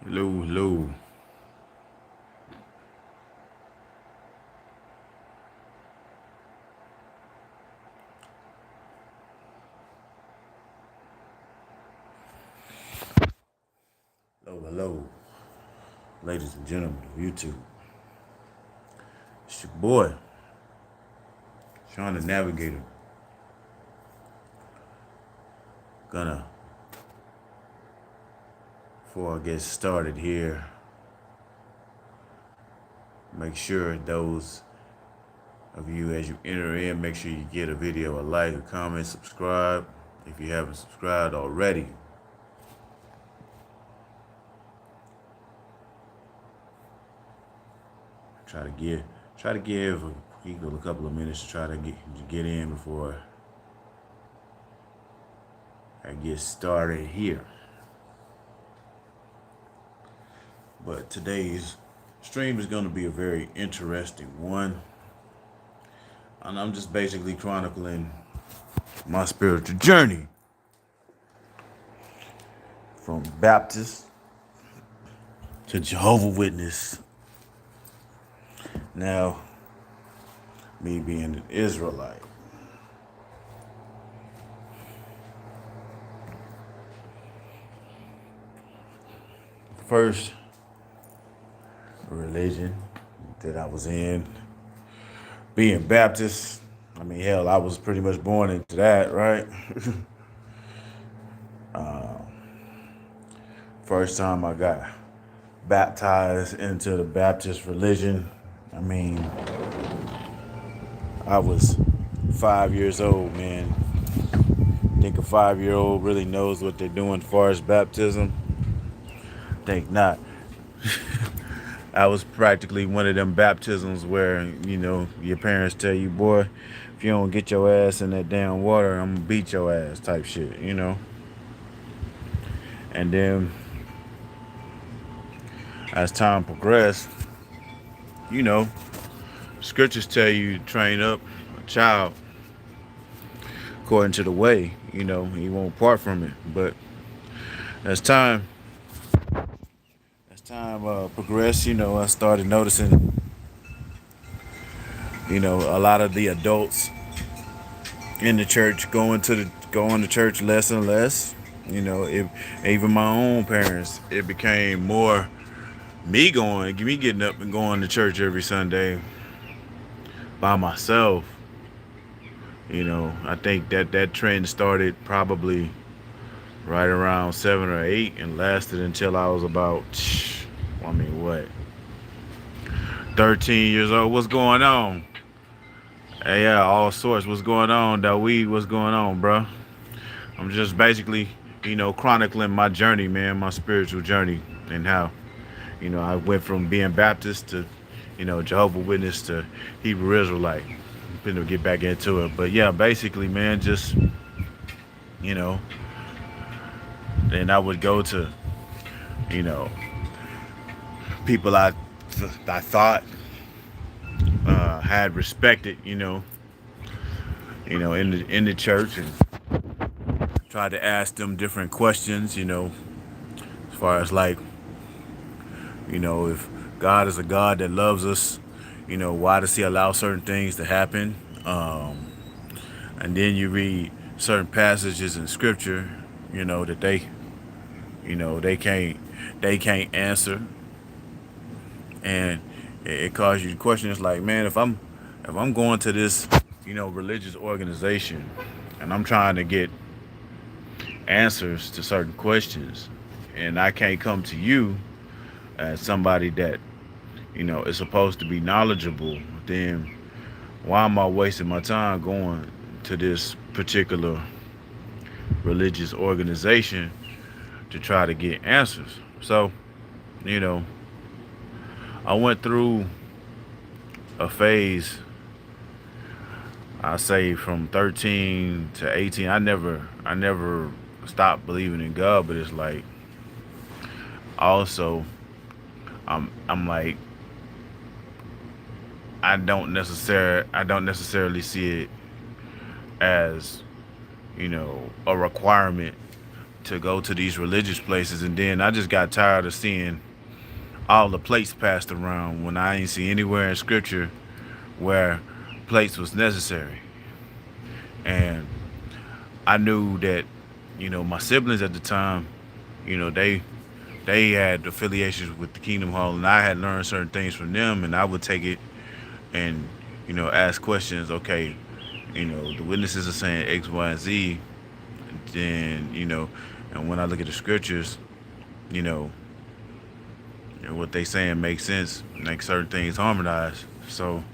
Hello, hello. Hello, hello. Ladies and gentlemen of YouTube. It's your boy, Sean the Navigator. Gonna, before I get started here, make sure those of you as you enter in, make sure you give a video a like, a comment, subscribe. If you haven't subscribed already, try to give people a couple of minutes to try to get in before I get started here. But today's stream is going to be a very interesting one. And I'm just basically chronicling my spiritual journey from Baptist to Jehovah Witness. Now, me being an Israelite. First religion that I was in, being Baptist. I mean, hell, I was pretty much born into that, right? First time I got baptized into the Baptist religion, I mean, I was 5 years old, man. Think a 5-year-old really knows what they're doing as far as baptism? Think not. I was practically one of them baptisms where, your parents tell you, boy, if you don't get your ass in that damn water, I'm gonna beat your ass type shit. And then as time progressed, you know, scriptures tell you to train up a child according to the way, he won't part from it. But as time progressed, I started noticing, a lot of the adults in the church going to church less and less. Even my own parents, it became more me getting up and going to church every Sunday by myself. I think that trend started probably right around 7 or 8 and lasted until I was about, 13 years old. What's going on? Hey, yeah, all sorts. What's going on? That weed, what's going on, bro? I'm just basically, chronicling my journey, man, my spiritual journey, and how, I went from being Baptist to, Jehovah Witness to Hebrew Israelite. I'm gonna get back into it, but yeah, basically, man, just, then I would go to, you know, people I thought had respected, in the church, and tried to ask them different questions, as far as like, if God is a God that loves us, why does He allow certain things to happen? And then you read certain passages in Scripture, that they can't answer, and it causes you to question. It's like, man, if I'm going to this, religious organization, and I'm trying to get answers to certain questions, and I can't come to you as somebody that is supposed to be knowledgeable, then why am I wasting my time going to this particular religious organization to try to get answers? So, you know, I went through a phase, I say from 13 to 18. I never stopped believing in God, but it's like also I'm like, I don't necessarily see it as, a requirement to go to these religious places, and then I just got tired of seeing all the plates passed around when I ain't see anywhere in scripture where plates was necessary. And I knew that, my siblings at the time, they had affiliations with the Kingdom Hall, and I had learned certain things from them, and I would take it and ask questions. Okay, the witnesses are saying X, Y, and Z. Then and when I look at the scriptures, you know, what they saying makes sense, make certain things harmonize. So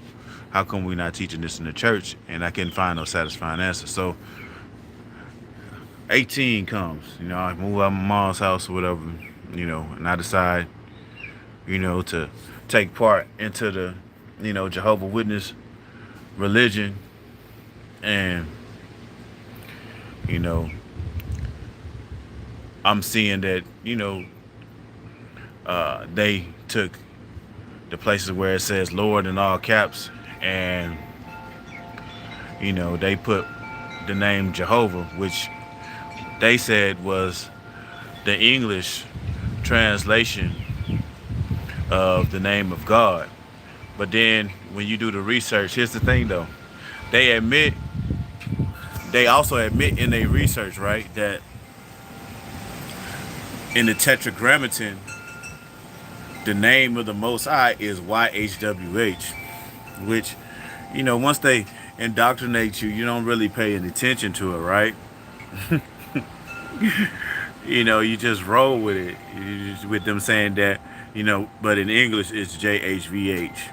how come we not teaching this in the church? And I couldn't find no satisfying answer. So 18 comes, I move out of my mom's house or whatever, and I decide, to take part into the, Jehovah Witness religion. And, you know, I'm seeing that, they took the places where it says Lord in all caps, and, they put the name Jehovah, which they said was the English translation of the name of God. But then when you do the research, here's the thing though. They also admit in their research, right, that in the Tetragrammaton, the name of the Most High is YHWH, which, once they indoctrinate you, you don't really pay any attention to it, right? You just roll with it, with them saying that, but in English it's JHVH.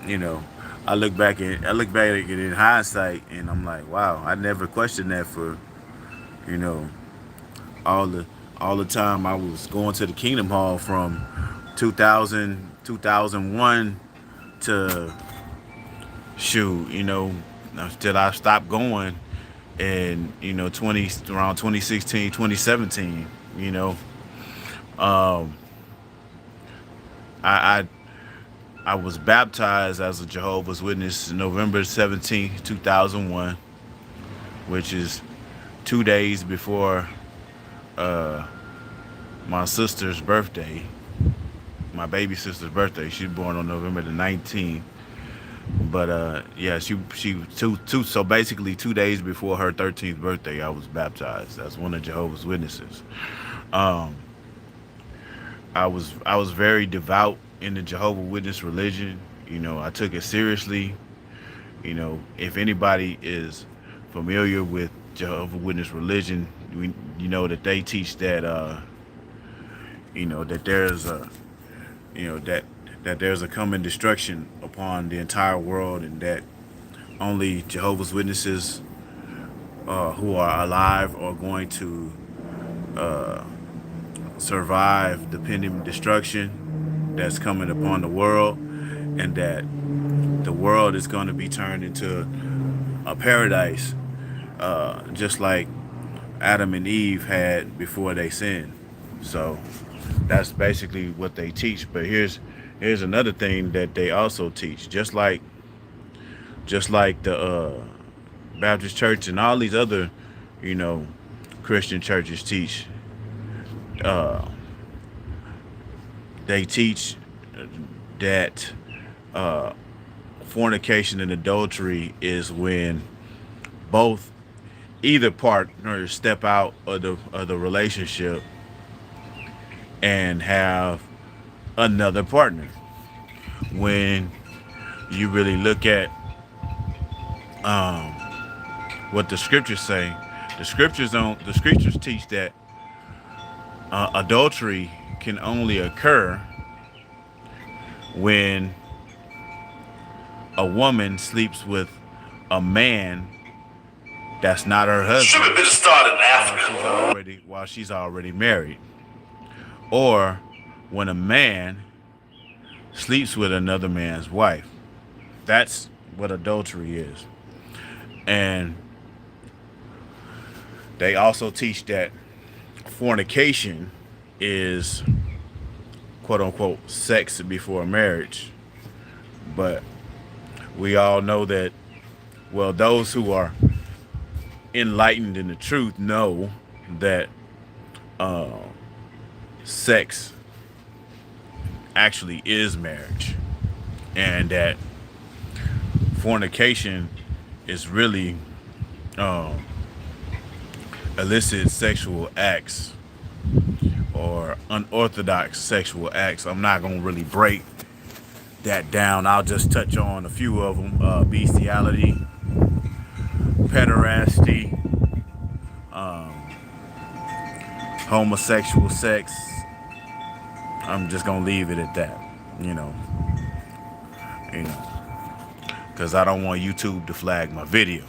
You know, I look back at it in hindsight, and I'm like, wow, I never questioned that for, you know, all the all the time I was going to the Kingdom Hall from 2001 to shoot, till I stopped going, and 2016, 2017, um, I, I I was baptized as a Jehovah's Witness November 17th, 2001, which is 2 days before uh, my sister's birthday, my baby sister's birthday. She was born on November the 19th. But yeah, she so basically 2 days before her 13th birthday, I was baptized as one of Jehovah's Witnesses. Um, I was very devout in the Jehovah Witness religion. I took it seriously. If anybody is familiar with Jehovah Witness religion, you know that they teach that that there's a that there's a coming destruction upon the entire world, and that only Jehovah's Witnesses who are alive are going to survive the pending destruction that's coming upon the world, and that the world is going to be turned into a paradise, just like Adam and Eve had before they sinned. So that's basically what they teach. But here's another thing that they also teach, just like the Baptist Church and all these other, you know, Christian churches teach. Uh, they teach that uh, fornication and adultery is when both either partners step out of the relationship and have another partner. When you really look at um, what the scriptures say, the scriptures teach that adultery can only occur when a woman sleeps with a man that's not her husband. Should have been started in Africa while she's already married, or when a man sleeps with another man's wife. That's what adultery is. And they also teach that fornication is quote unquote sex before marriage. But we all know that, well, those who are enlightened in the truth know that sex actually is marriage, and that fornication is really illicit sexual acts or unorthodox sexual acts. I'm not going to really break that down. I'll just touch on a few of them. Bestiality, pederasty, homosexual sex. I'm just going to leave it at that, you know, because I don't want YouTube to flag my video.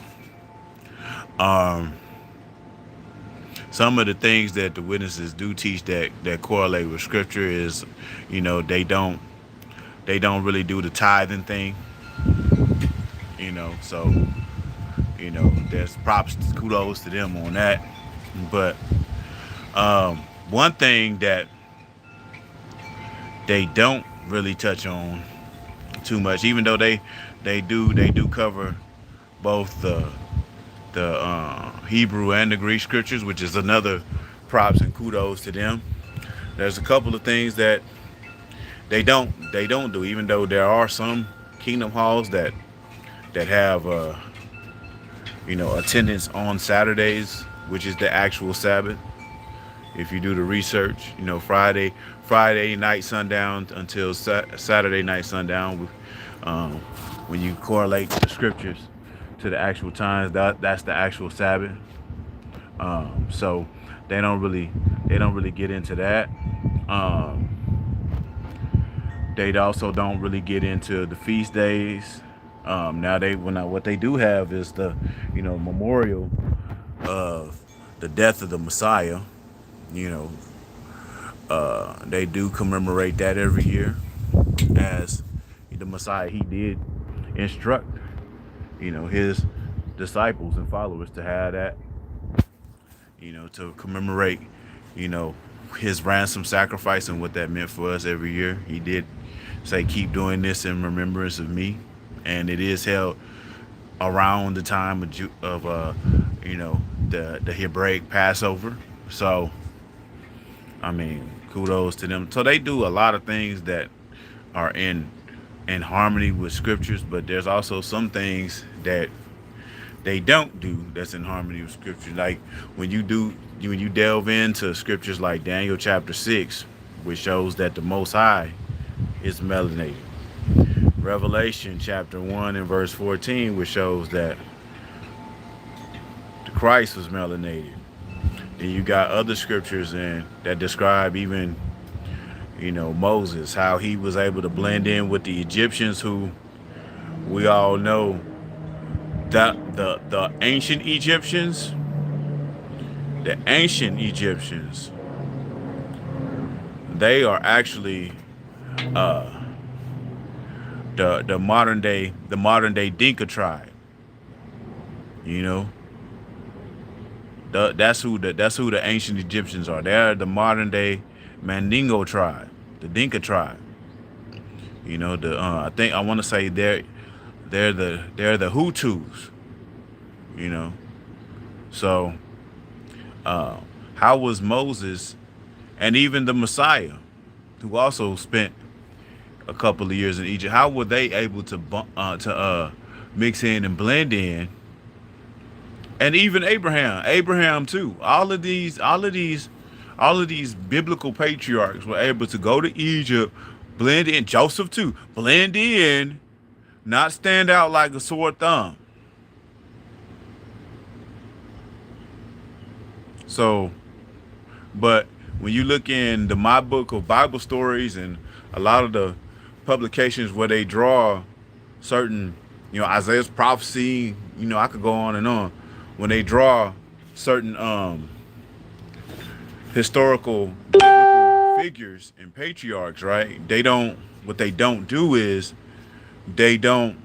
Some of the things that the witnesses do teach that correlate with scripture is, they don't really do the tithing thing, so, there's kudos to them on that. But one thing that they don't really touch on too much, even though they do cover both the Hebrew and the Greek scriptures, which is another props and kudos to them. There's a couple of things that they don't do, even though there are some kingdom halls that have attendance on Saturdays, which is the actual Sabbath. If you do the research, Friday night sundown until Saturday night sundown, when you correlate the scriptures to the actual times, that's the actual Sabbath. So they don't really get into that. They also don't really get into the feast days. What they do have is the memorial of the death of the Messiah. They do commemorate that every year, as the Messiah, he did instruct his disciples and followers to have that, to commemorate his ransom sacrifice and what that meant for us every year. He did say, keep doing this in remembrance of me, and it is held around the time of the Hebraic Passover. So kudos to them. So they do a lot of things that are in harmony with scriptures, but there's also some things that they don't do that's in harmony with scripture. Like when you delve into scriptures like Daniel chapter 6, which shows that the Most High is melanated. Revelation chapter 1 and verse 14, which shows that the Christ was melanated. Then you got other scriptures that describe even Moses, how he was able to blend in with the Egyptians, who we all know that the ancient Egyptians, they are actually the modern day Dinka tribe. That's who the ancient Egyptians are. They're the modern day Mandingo tribe, the Dinka tribe. I want to say they're the Hutus. So how was Moses and even the Messiah, who also spent a couple of years in Egypt, how were they able to mix in and blend in? And even Abraham too. All of these biblical patriarchs were able to go to Egypt, blend in. Joseph too, blend in, not stand out like a sore thumb. So, but when you look in my book of Bible stories and a lot of the publications where they draw certain, Isaiah's prophecy, I could go on and on. When they draw certain historical biblical figures and patriarchs, right? What they don't do is they don't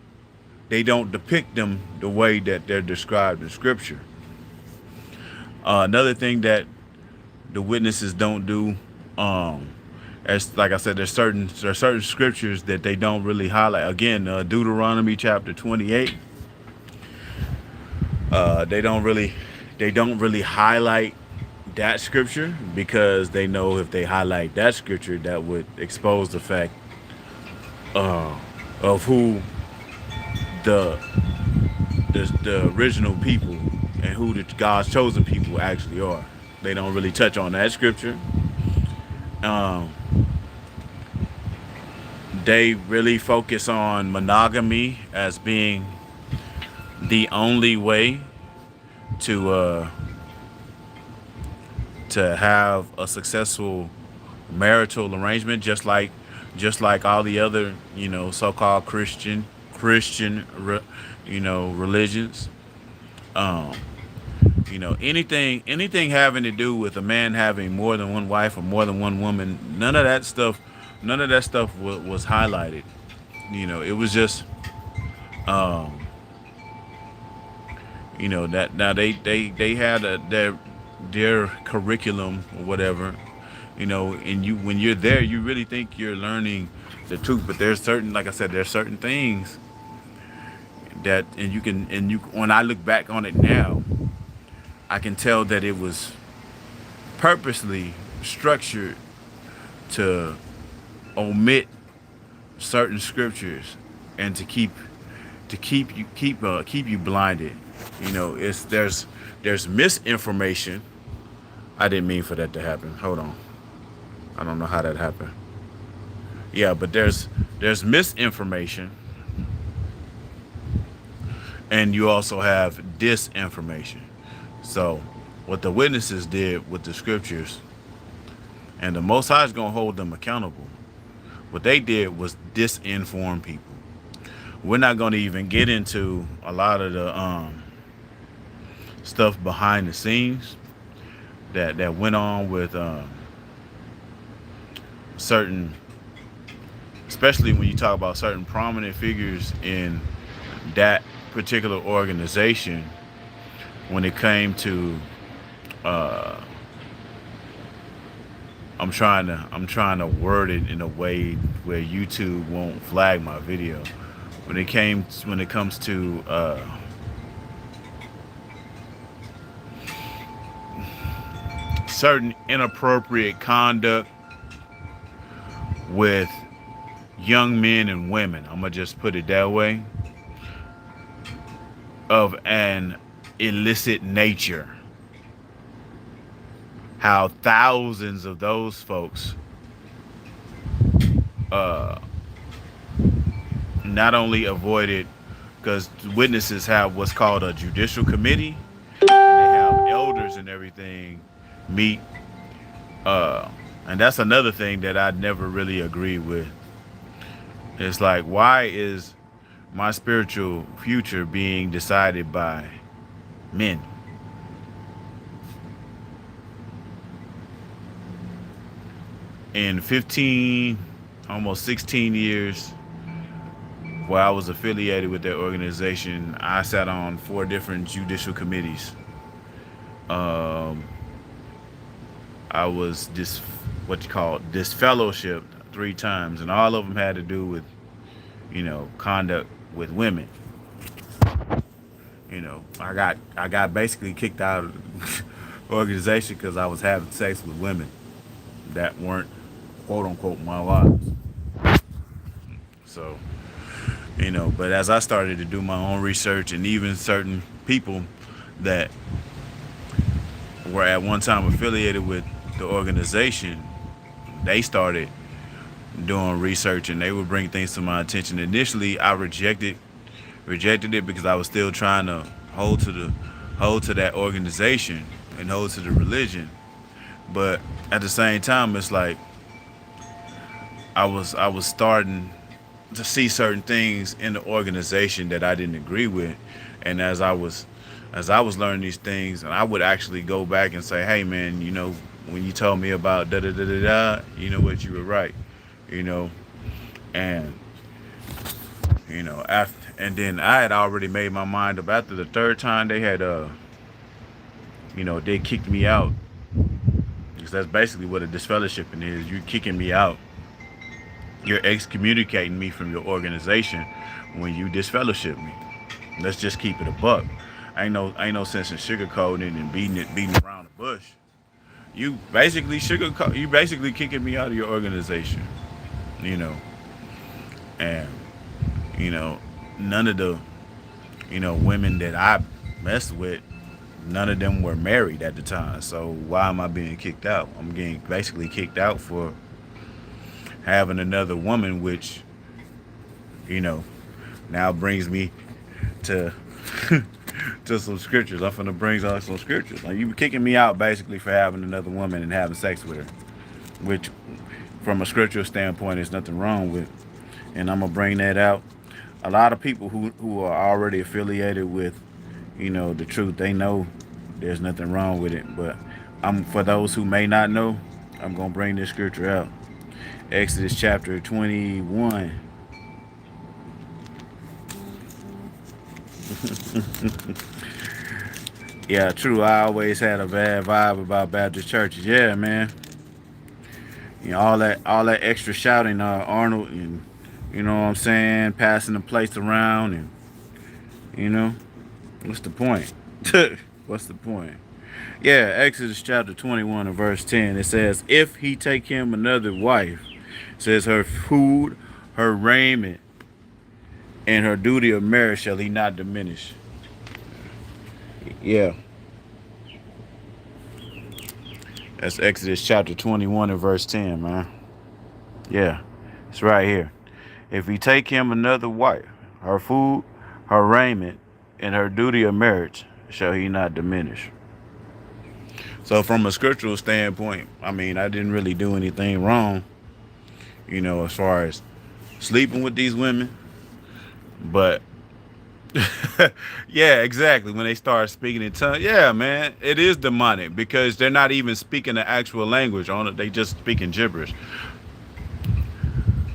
depict them the way that they're described in scripture. Another thing that the witnesses don't do, as like I said, there's certain scriptures that they don't really highlight. Again, Deuteronomy chapter 28. They don't really they don't really highlight that scripture because they know if they highlight that scripture, that would expose the fact of who the the original people and who the God's chosen people actually are. They don't really touch on that scripture. Um, they really focus on monogamy as being the only way to have a successful marital arrangement, just like all the other so-called Christian religions. Um, anything having to do with a man having more than one wife or more than one woman, none of that stuff was highlighted. It was just that now they had their curriculum or whatever, and when you're there, you really think you're learning the truth, but there's certain, like I said, there's certain things that, and you when I look back on it now, I can tell that it was purposely structured to omit certain scriptures and to keep you blinded. It's there's misinformation. I didn't mean for that to happen. Hold on. I don't know how that happened. Yeah, but there's misinformation, and you also have disinformation. So what the witnesses did with the scriptures, and the Most High is going to hold them accountable. What they did was disinform people. We're not going to even get into a lot of the stuff behind the scenes that went on with certain, especially when you talk about certain prominent figures in that particular organization. When it came to, I'm trying to word it in a way where YouTube won't flag my video. When it comes to certain inappropriate conduct with young men and women, I'm gonna just put it that way, of an illicit nature, how thousands of those folks not only avoided, because witnesses have what's called a judicial committee, and they have elders and everything meet, and that's another thing that I never really agreed with. It's like, why is my spiritual future being decided by men? In 15, almost 16 years while I was affiliated with that organization, I sat on 4 different judicial committees. I was disfellowshipped 3 times, and all of them had to do with, conduct with women. I got basically kicked out of the organization because I was having sex with women that weren't, quote unquote, my wives. So, but as I started to do my own research, and even certain people that were at one time affiliated with the organization, they started doing research, and they would bring things to my attention. Initially, I rejected it because I was still trying to hold to that organization and hold to the religion. But at the same time, it's like I was starting to see certain things in the organization that I didn't agree with, and as I was learning these things, and I would actually go back and say, hey man, when you told me about da da da da da, you know what, you were right, and and then I had already made my mind up. After the 3rd time they had they kicked me out, because that's basically what a disfellowshipping is. You're kicking me out. You're excommunicating me from your organization when you disfellowship me. Let's just keep it a buck. ain't no sense in sugarcoating and beating around the bush. You basically kicking me out of your organization, you know, and you know none of the women that I messed with, none of them were married at the time. So why am I being kicked out? I'm getting basically kicked out for having another woman, which you know now brings me to to some scriptures. I'm finna bring out some scriptures. Like, you kicking me out basically for having another woman and having sex with her, which from a scriptural standpoint there's nothing wrong with. And I'm gonna bring that out. A lot of people who are already affiliated with the truth, they know there's nothing wrong with it. But I'm for those who may not know, I'm gonna bring this scripture out. Exodus chapter 21. Yeah, true. I always had a bad vibe about Baptist churches. Yeah, man. All that extra shouting, Arnold, and you know what I'm saying, passing the place around, and you know, what's the point? What's the point? Yeah, Exodus chapter 21 and verse 10. It says, "If he take him another wife, says her food, her raiment, and her duty of marriage shall he not diminish." Yeah, that's Exodus chapter 21 and verse 10, man. Yeah, it's right here. If he take him another wife, her food, her raiment, and her duty of marriage shall he not diminish. So from a scriptural standpoint, I mean, I didn't really do anything wrong, as far as sleeping with these women. But yeah, exactly. When they start speaking in tongues, yeah, man, it is demonic because they're not even speaking the actual language on it. They just speaking gibberish.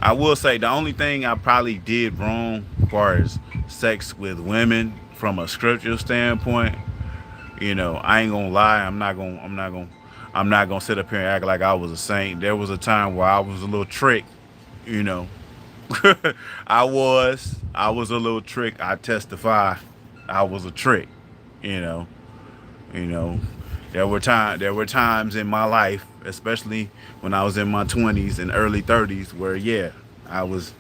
I will say the only thing I probably did wrong as far as sex with women from a scriptural standpoint, I ain't gonna lie. I'm not gonna sit up here and act like I was a saint. There was a time where I was a little trick, you know. I was a little trick. I testify, I was a trick, you know. You know, there were times in my life, especially when I was in my 20s and early 30s, where yeah, I was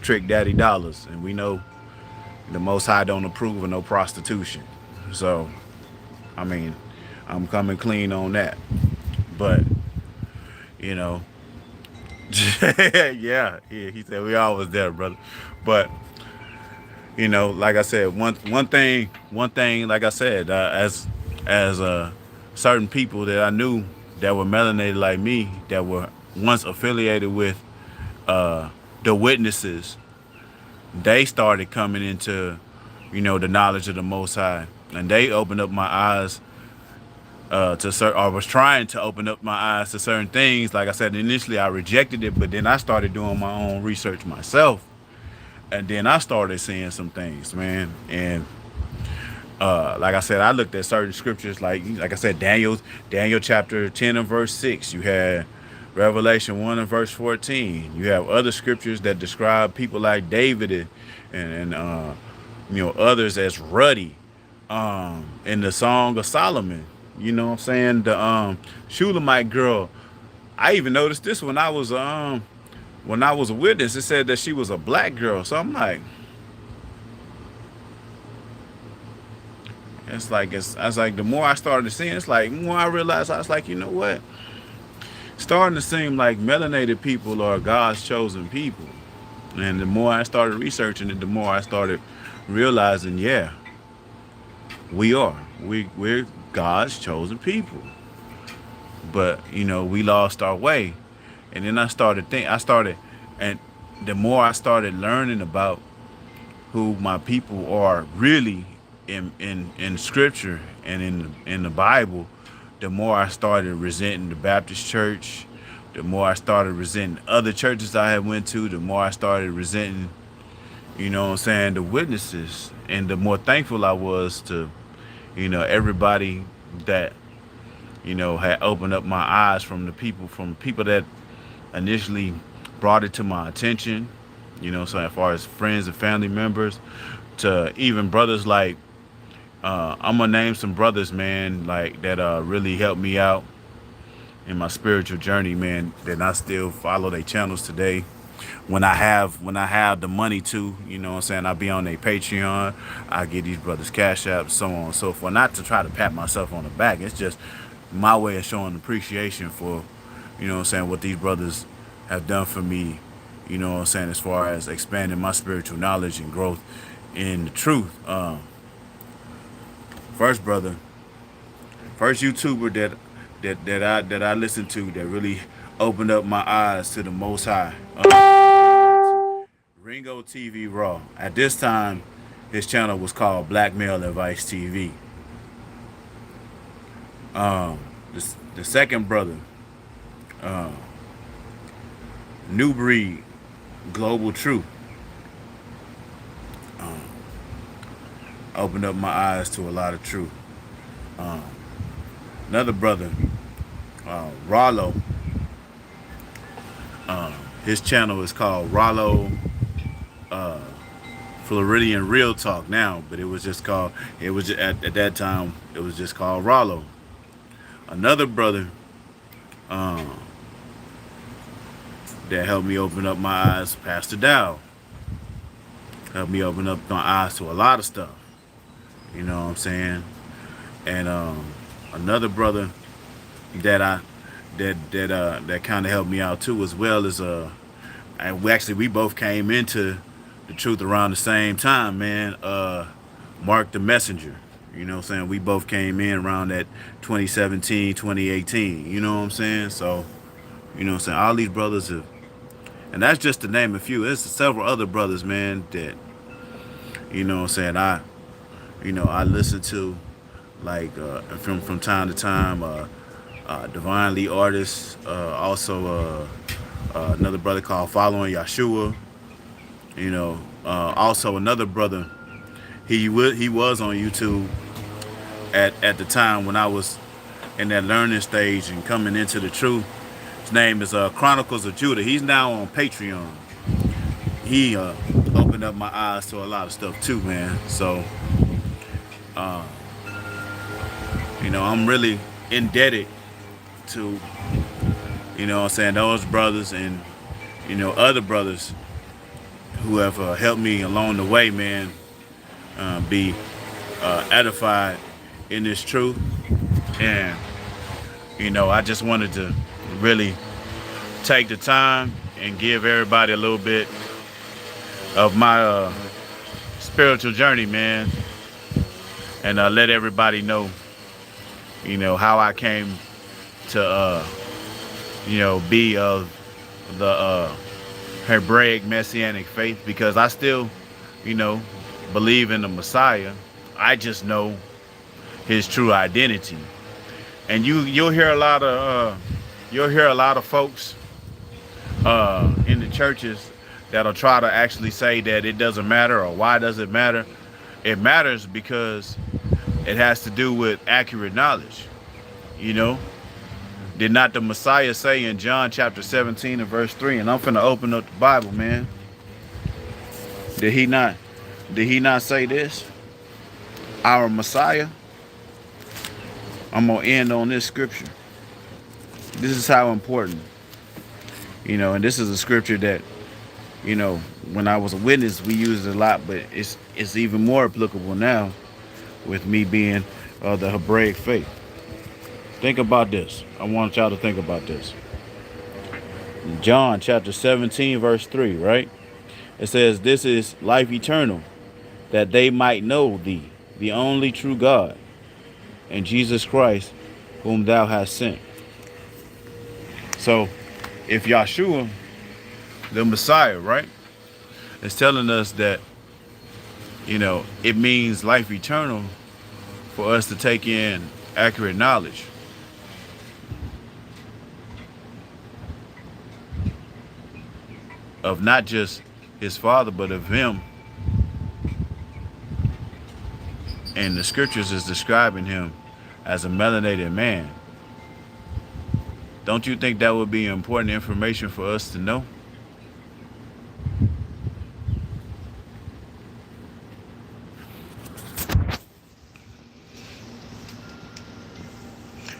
trick daddy dollars, and we know the Most High don't approve of no prostitution. So, I mean, I'm coming clean on that. But you know, yeah, he said we all was there, brother. But like I said, one thing, like I said, as certain people that I knew that were melanated like me, that were once affiliated with the witnesses, they started coming into the knowledge of the Most High, and they opened up my eyes to certain, or was trying to open up my eyes to certain things. Like I said, initially I rejected it, but then I started doing my own research myself, and then I started seeing some things, man. And like I said, I looked at certain scriptures, like I said, Daniel chapter 10 and verse 6. You had Revelation 1 and verse 14. You have other scriptures that describe people like David and others as ruddy in the Song of Solomon. You know what I'm saying? The Shulamite girl. I even noticed this when I was a witness. It said that she was a black girl. So I'm like, I was like, the more I started seeing, it's like, the more I realized, I was like, you know what? Starting to seem like melanated people are God's chosen people. And the more I started researching it, the more I started realizing, yeah, we are. We're God's chosen people. But, we lost our way. And then and the more I started learning about who my people are really in scripture and in the Bible, the more I started resenting the Baptist church, the more I started resenting other churches I had went to, the more I started resenting, the witnesses. And the more thankful I was to, everybody that, had opened up my eyes from people that initially brought it to my attention, so as far as friends and family members, to even brothers like, I'm gonna name some brothers, man, like that really helped me out in my spiritual journey, man. That I still follow their channels today. When I have the money to, you know what I'm saying, I be on their Patreon, I get these brothers cash apps, so on and so forth. Not to try to pat myself on the back. It's just my way of showing appreciation for, you know what I'm saying, what these brothers have done for me, you know what I'm saying, as far as expanding my spiritual knowledge and growth in the truth. First brother, first YouTuber that I listened to that really opened up my eyes to the Most High. Ringo TV Raw. At this time, his channel was called Black Male Advice TV. The second brother, New Breed Global Truth, opened up my eyes to a lot of truth. Another brother, Rollo. His channel is called Rollo Floridian Real Talk now, but it was just called, it was just, at that time, it was just called Rollo. Another brother that helped me open up my eyes, Pastor Dow. Helped me open up my eyes to a lot of stuff. You know what I'm saying? And another brother that kind of helped me out too, as well as and we both came into the truth around the same time, man. Mark the Messenger. You know what I'm saying? We both came in around that 2017, 2018. You know what I'm saying? So, you know what I'm saying? All these brothers have, and that's just to name a few. There's several other brothers, man, that, you know what I'm saying, I listen to, like, from time to time, Divinely Artists, also another brother called Following Yahshua, you know, also another brother, he was on YouTube at the time when I was in that learning stage and coming into the truth. His name is Chronicles of Judah. He's now on Patreon. He opened up my eyes to a lot of stuff too, man. So, you know, I'm really indebted to, you know what I'm saying, those brothers and, you know, other brothers who have helped me along the way, man, be edified in this truth. And, you know, I just wanted to really take the time and give everybody a little bit of my spiritual journey, man, and let everybody know, you know, how I came to, you know, be of the Hebraic Messianic faith, because I still, you know, believe in the Messiah. I just know his true identity. And you'll hear a lot of folks in the churches that'll try to actually say that it doesn't matter, or why does it matter? It matters because it has to do with accurate knowledge. You know, did not the Messiah say in John chapter 17 and verse 3, and I'm finna open up the Bible, man. Did he not say this? Our Messiah. I'm gonna end on this scripture. This is how important, you know, and this is a scripture that, you know, when I was a witness, we used it a lot, but it's even more applicable now with me being the Hebraic faith. Think about this. I want y'all to think about this. John chapter 17 verse 3, right? It says, "This is life eternal, that they might know thee, the only true God, and Jesus Christ, whom thou hast sent." So, if Yahshua, the Messiah, right, is telling us that, you know, it means life eternal for us to take in accurate knowledge. Of not just his father, but of him. And the scriptures is describing him as a melanated man. Don't you think that would be important information for us to know?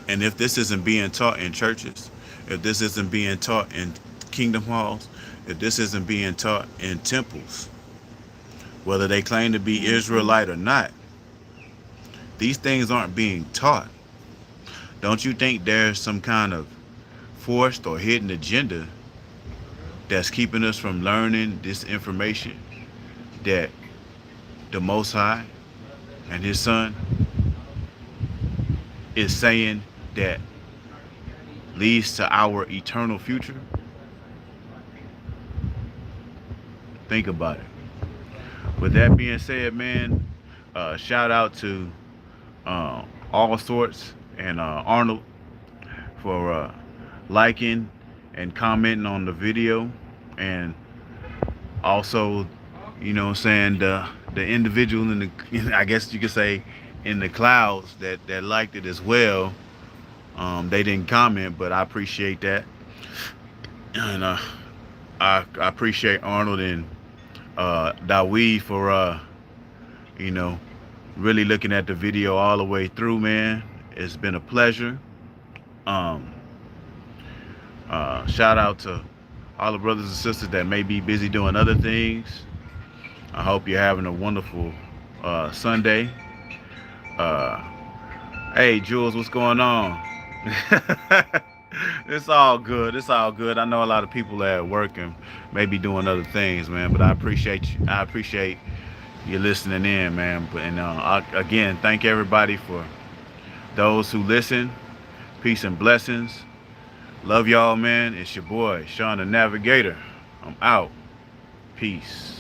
And if this isn't being taught in churches, if this isn't being taught in kingdom halls, if this isn't being taught in temples, whether they claim to be Israelite or not, these things aren't being taught. Don't you think there's some kind of forced or hidden agenda that's keeping us from learning this information that the Most High and His Son is saying that leads to our eternal future? Think about it. With that being said, man, shout out to All Sorts and Arnold for liking and commenting on the video, and also, you know what I'm saying, the individual in the, I guess you could say, in the clouds that liked it as well. They didn't comment, but I appreciate that. And I appreciate Arnold and Dawid for you know, really looking at the video all the way through, man. It's been a pleasure. Shout out to all the brothers and sisters that may be busy doing other things. I hope you're having a wonderful Sunday. Hey, Jules, what's going on? It's all good. It's all good. I know a lot of people are at work and maybe doing other things, man. But I appreciate you. I appreciate you listening in, man. And again, thank everybody for those who listen. Peace and blessings. Love y'all, man. It's your boy, Sean the Navigator. I'm out. Peace.